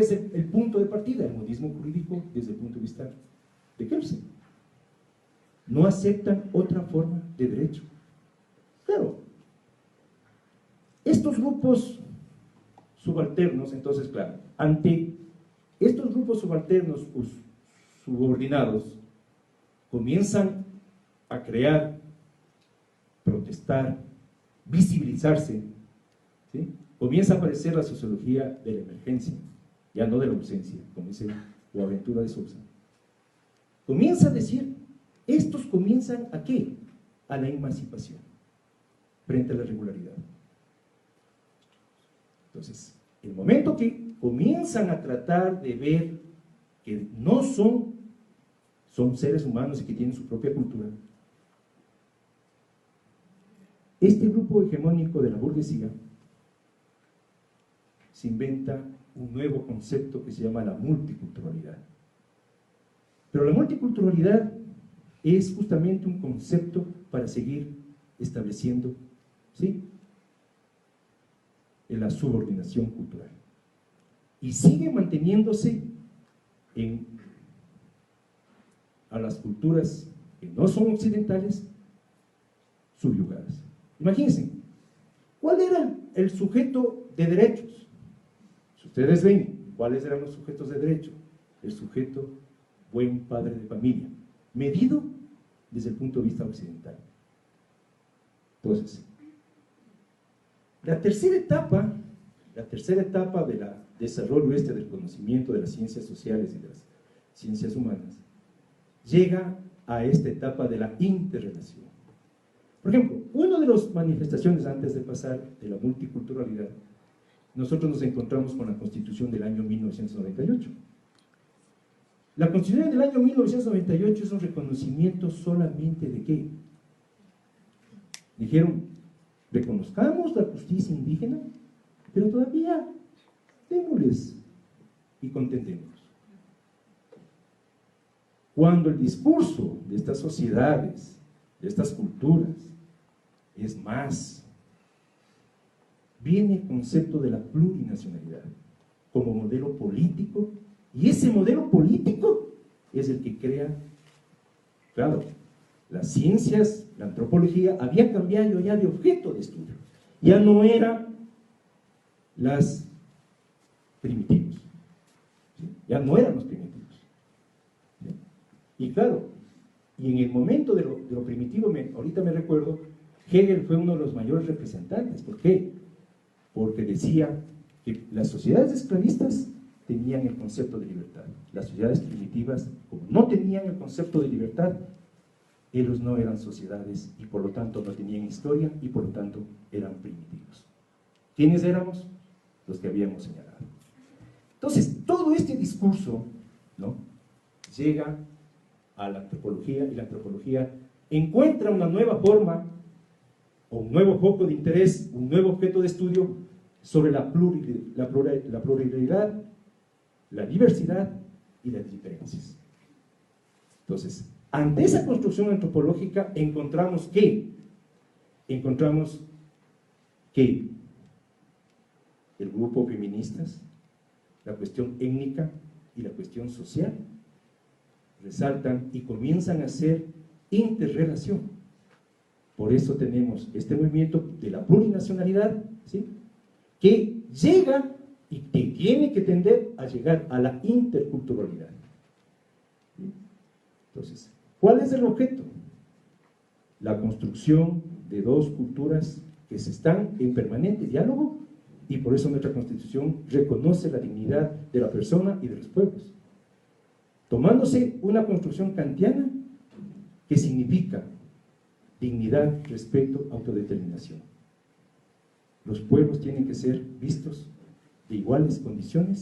es el punto de partida? El monismo jurídico desde el punto de vista de Kelsen. No aceptan otra forma de derecho. Claro, estos grupos subalternos, entonces, claro, ante estos grupos subalternos subordinados, comienzan a crear, protestar, visibilizarse, ¿sí? Comienza a aparecer la sociología de la emergencia, ya no de la ausencia, como dice Boaventura de Sousa. Comienza a decir, estos comienzan ¿a qué? A la emancipación, frente a la regularidad. Entonces, el momento que comienzan a tratar de ver que no son seres humanos y que tienen su propia cultura, este grupo hegemónico de la burguesía se inventa un nuevo concepto que se llama la multiculturalidad. Pero la multiculturalidad es justamente un concepto para seguir estableciendo, ¿sí?, en la subordinación cultural. Y sigue manteniéndose a las culturas que no son occidentales subyugadas. Imagínense, ¿cuál era el sujeto de derechos? Si ustedes ven, ¿cuáles eran los sujetos de derecho? El sujeto buen padre de familia, medido desde el punto de vista occidental. Entonces, la tercera etapa del desarrollo del conocimiento de las ciencias sociales y de las ciencias humanas, llega a esta etapa de la interrelación. Por ejemplo, una de las manifestaciones antes de pasar de la multiculturalidad, nosotros nos encontramos con la Constitución del año 1998. La Constitución del año 1998 es un reconocimiento solamente ¿de qué? Dijeron, reconozcamos la justicia indígena, pero todavía démosles y contentémonos. Cuando el discurso de estas sociedades, de estas culturas, es más, viene el concepto de la plurinacionalidad como modelo político, y ese modelo político es el que crea, claro, las ciencias, la antropología, había cambiado ya de objeto de estudio, ya no eran las primitivos, ¿sí? Ya no eran los primitivos, ¿sí? Y claro, y en el momento de lo primitivo, ahorita me recuerdo, Hegel fue uno de los mayores representantes. ¿Por qué? Porque decía que las sociedades esclavistas tenían el concepto de libertad, las sociedades primitivas, como no tenían el concepto de libertad, ellos no eran sociedades y por lo tanto no tenían historia y por lo tanto eran primitivos. ¿Quiénes éramos? Los que habíamos señalado. Entonces, todo este discurso, ¿no?, llega a la antropología, y la antropología encuentra una nueva forma o un nuevo foco de interés, un nuevo objeto de estudio sobre la pluralidad, la diversidad y las diferencias. Entonces, ante esa construcción antropológica encontramos que el grupo feministas, la cuestión étnica y la cuestión social resaltan y comienzan a hacer interrelación. Por eso tenemos este movimiento de la plurinacionalidad, ¿sí?, que llega y que tiene que tender a llegar a la interculturalidad. ¿Sí? Entonces, ¿cuál es el objeto? La construcción de dos culturas que están en permanente diálogo, y por eso nuestra Constitución reconoce la dignidad de la persona y de los pueblos, tomándose una construcción kantiana que significa dignidad, respeto, autodeterminación. Los pueblos tienen que ser vistos de iguales condiciones